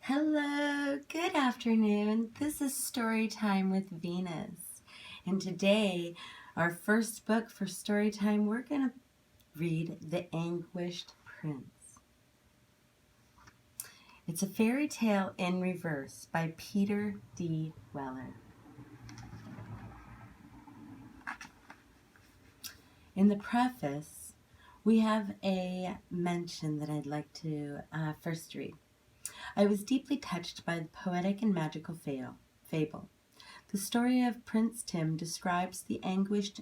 Hello, good afternoon. This is Story Time with Venus. And today, our first book for story time, we're going to read The Anguished Prince. It's a fairy tale in reverse by Peter D. Weiler. In the preface, we have a mention that I'd like to first read. I was deeply touched by the poetic and magical fable. The story of Prince Tim describes the anguish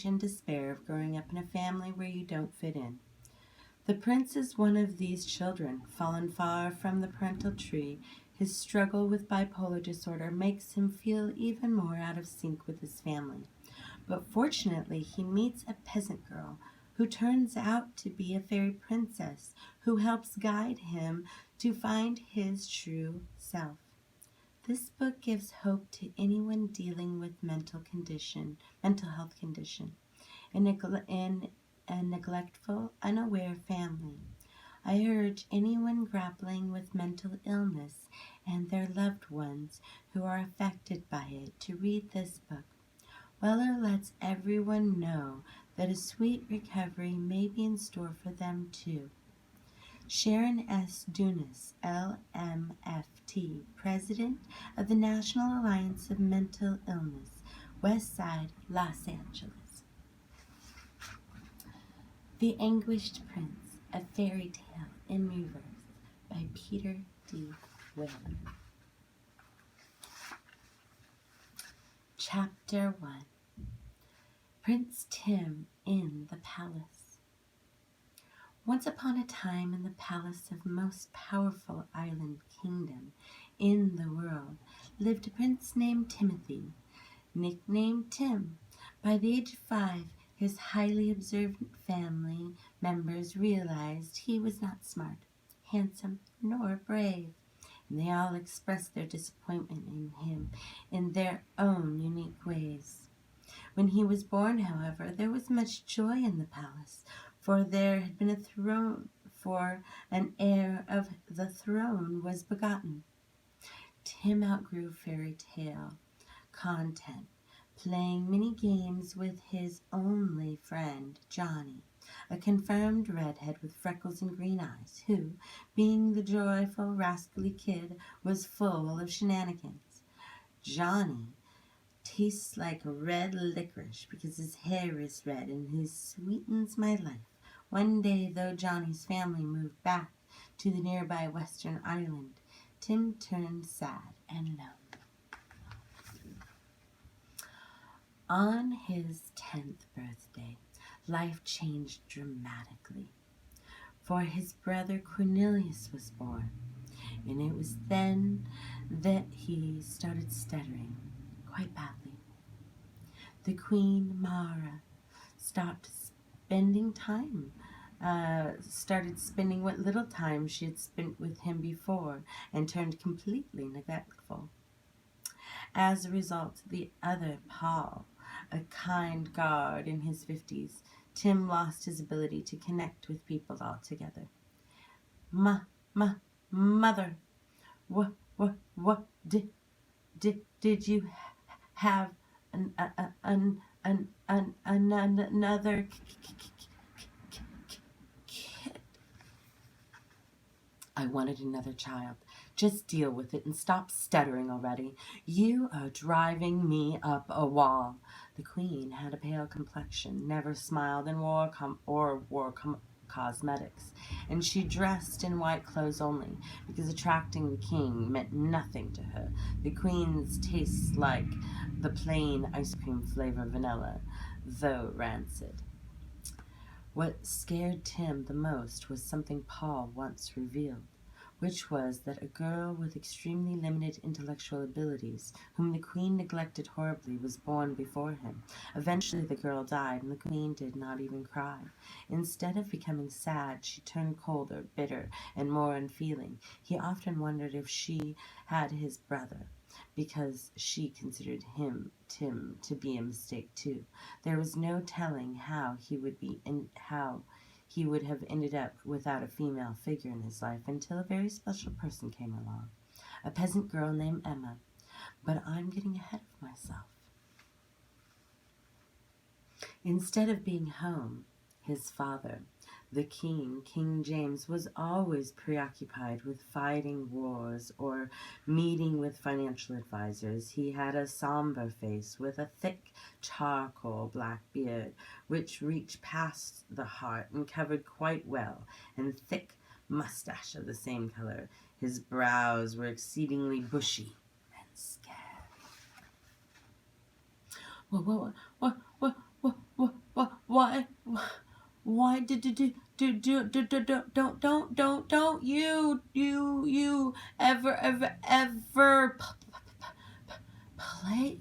and despair of growing up in a family where you don't fit in. The prince is one of these children, fallen far from the parental tree. His struggle with bipolar disorder makes him feel even more out of sync with his family. But fortunately, he meets a peasant girl who turns out to be a fairy princess who helps guide him to find his true self. This book gives hope to anyone dealing with mental health condition, in a neglectful, unaware family. I urge anyone grappling with mental illness and their loved ones who are affected by it to read this book. Weiler lets everyone know that a sweet recovery may be in store for them too. Sharon S. Dunas, LMFT, President of the National Alliance of Mental Illness, West Side, Los Angeles. The Anguished Prince, a fairy tale in reverse by Peter D. Weiler. Chapter 1. Prince Tim in the Palace. Once upon a time, in the palace of most powerful island kingdom in the world, lived a prince named Timothy, nicknamed Tim. By the age of 5, his highly observant family members realized he was not smart, handsome, nor brave, and they all expressed their disappointment in him in their own unique ways. When he was born, however, there was much joy in the palace, for there had been a throne, for an heir of the throne was begotten. Tim outgrew fairy tale content, playing many games with his only friend, Johnny, a confirmed redhead with freckles and green eyes, who, being the joyful, rascally kid, was full of shenanigans. Johnny tastes like red licorice because his hair is red and he sweetens my life. One day, though Johnny's family moved back to the nearby western island, Tim turned sad and lonely. On his 10th birthday, life changed dramatically, for his brother Cornelius was born, and it was then that he started stuttering quite badly. The Queen Mara started spending what little time she had spent with him before, and turned completely neglectful. As a result, the other Paul, a kind guard in his 50s, Tim lost his ability to connect with people altogether. Mother, what did you have another kid? I wanted another child. Just deal with it and stop stuttering already. You are driving me up a wall. The queen had a pale complexion, never smiled, and wore cosmetics, and she dressed in white clothes only, because attracting the king meant nothing to her. The queen's tastes like the plain ice cream flavor vanilla, though rancid. What scared Tim the most was something Paul once revealed, which was that a girl with extremely limited intellectual abilities, whom the queen neglected horribly, was born before him. Eventually the girl died, and the queen did not even cry. Instead of becoming sad, she turned colder, bitter, and more unfeeling. He often wondered if she had his brother, because she considered Tim, to be a mistake too. There was no telling how he would he would have ended up without a female figure in his life until a very special person came along, a peasant girl named Emma. But I'm getting ahead of myself. Instead of being home, his father, the king, King James, was always preoccupied with fighting wars or meeting with financial advisors. He had a somber face with a thick charcoal black beard, which reached past the heart and covered quite well, and thick mustache of the same color. His brows were exceedingly bushy and scary. Why don't you ever play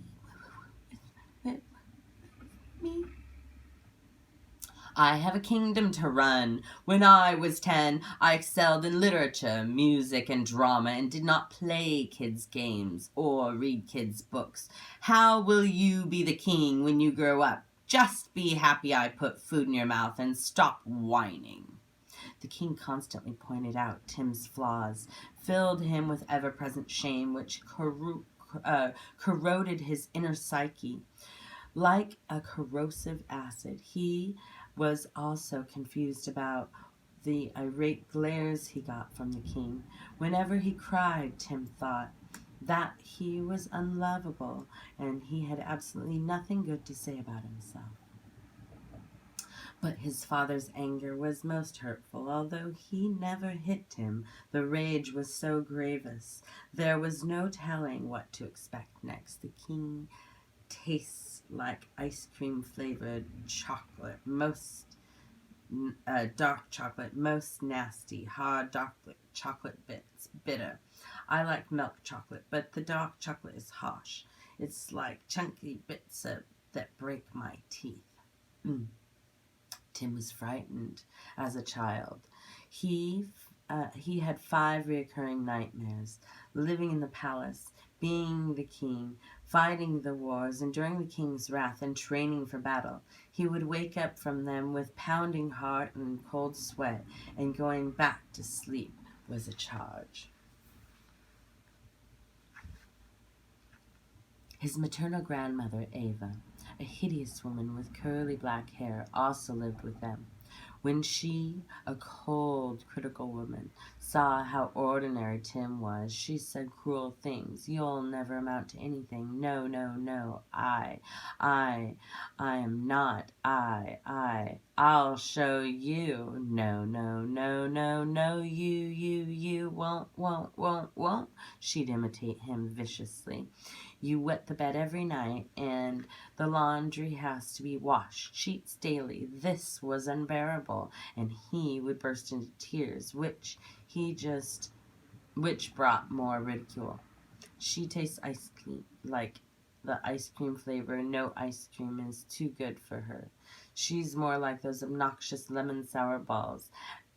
with me? I have a kingdom to run. When I was 10, I excelled in literature, music, and drama, and did not play kids' games or read kids' books. How will you be the king when you grow up? Just be happy I put food in your mouth and stop whining. The king constantly pointed out Tim's flaws, filled him with ever-present shame, which corroded his inner psyche. Like a corrosive acid, he was also confused about the irate glares he got from the king. Whenever he cried, Tim thought that he was unlovable and he had absolutely nothing good to say about himself. But his father's anger was most hurtful. Although he never hit him, the rage was so grievous. There was no telling what to expect next. The king tastes like ice cream flavored chocolate, most dark chocolate, most nasty, hard dark chocolate bits, bitter. I like milk chocolate, but the dark chocolate is harsh. It's like chunky bits that break my teeth. Tim was frightened as a child. He had 5 recurring nightmares: living in the palace, being the king, fighting the wars, enduring the king's wrath, and training for battle. He would wake up from them with pounding heart and cold sweat, and going back to sleep was a charge. His maternal grandmother, Ava, a hideous woman with curly black hair, also lived with them. When she, a cold, critical woman, saw how ordinary Tim was, she said cruel things. You'll never amount to anything. No, no, no. I am not. I'll show you. No, no, no, no, no. You won't. She'd imitate him viciously. You wet the bed every night, and the laundry has to be washed, sheets daily. This was unbearable, and he would burst into tears, which brought more ridicule. She tastes ice cream like the ice cream flavor. No ice cream is too good for her. She's more like those obnoxious lemon sour balls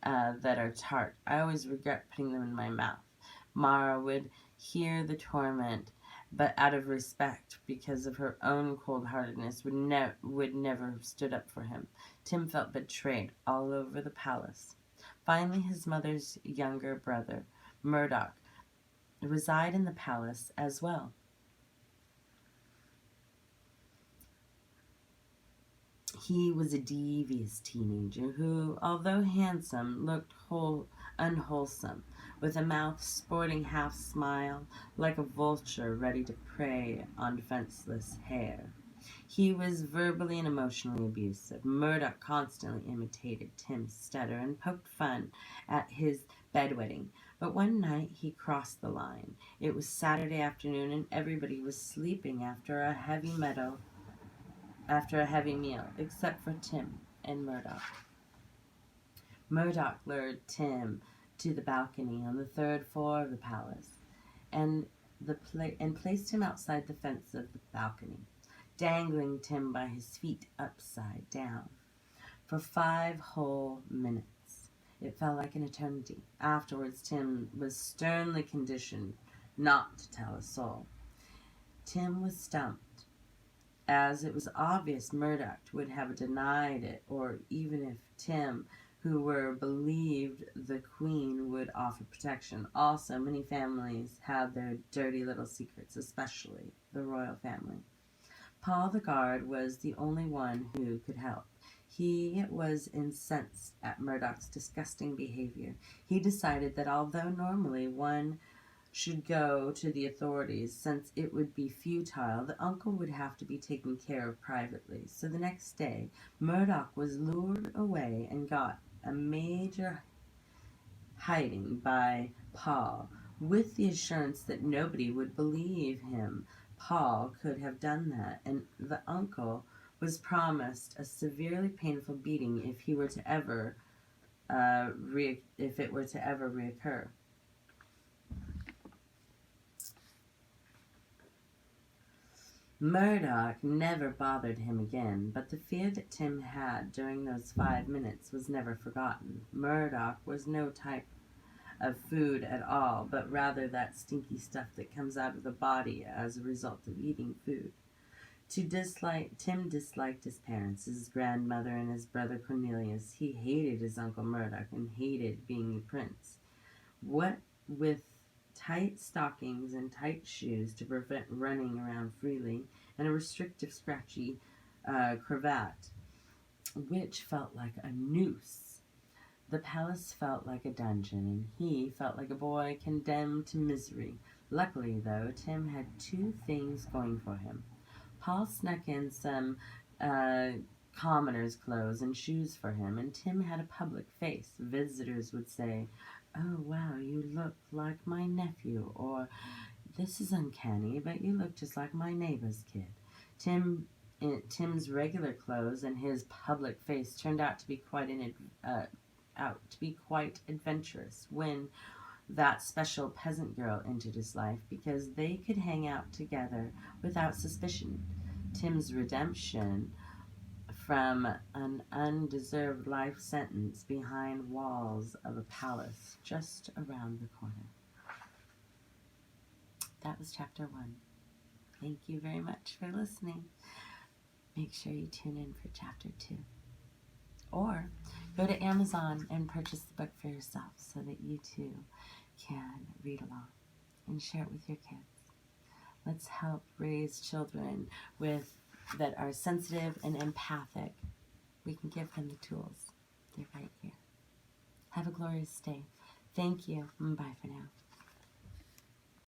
that are tart. I always regret putting them in my mouth. Mara would hear the torment, but out of respect, because of her own cold-heartedness, would never have stood up for him. Tim felt betrayed all over the palace. Finally, his mother's younger brother, Murdoch, resided in the palace as well. He was a devious teenager who, although handsome, looked unwholesome, with a mouth sporting half-smile, like a vulture ready to prey on defenseless hare. He was verbally and emotionally abusive. Murdoch constantly imitated Tim's stutter and poked fun at his bedwetting. But one night he crossed the line. It was Saturday afternoon, and everybody was sleeping after a heavy meal, except for Tim and Murdoch. Murdoch lured Tim to the balcony on the 3rd floor of the palace, and placed him outside the fence of the balcony, dangling Tim by his feet upside down for 5 whole minutes. It felt like an eternity. Afterwards, Tim was sternly conditioned not to tell a soul. Tim was stumped, as it was obvious Murdoch would have denied it, or even if Tim who were believed the queen would offer protection. Also, many families had their dirty little secrets, especially the royal family. Paul the guard was the only one who could help. He was incensed at Murdoch's disgusting behavior. He decided that although normally one should go to the authorities, since it would be futile, the uncle would have to be taken care of privately. So the next day, Murdoch was lured away and got a major hiding by Paul, with the assurance that nobody would believe him. Paul could have done that, and the uncle was promised a severely painful beating if he were to ever if it were to ever reoccur. Murdoch never bothered him again, but the fear that Tim had during those 5 minutes was never forgotten. Murdoch was no type of food at all, but rather that stinky stuff that comes out of the body as a result of eating food. Tim disliked his parents, his grandmother, and his brother Cornelius. He hated his Uncle Murdoch and hated being a prince. What with tight stockings and tight shoes to prevent running around freely, and a restrictive, scratchy cravat, which felt like a noose. The palace felt like a dungeon, and he felt like a boy condemned to misery. Luckily, though, Tim had two things going for him. Paul snuck in some commoner's clothes and shoes for him, and Tim had a public face. Visitors would say, "Oh, wow, you look like my nephew," or "This is uncanny, but you look just like my neighbor's kid." Tim's regular clothes and his public face turned out to be quite adventurous when that special peasant girl entered his life, because they could hang out together without suspicion. Tim's redemption from an undeserved life sentence behind walls of a palace just around the corner. That was chapter 1. Thank you very much for listening. Make sure you tune in for chapter 2. Or go to Amazon and purchase the book for yourself so that you too can read along and share it with your kids. Let's help raise children that are sensitive and empathic. We can give them the tools. They're right here. Have a glorious day. Thank you. Bye for now.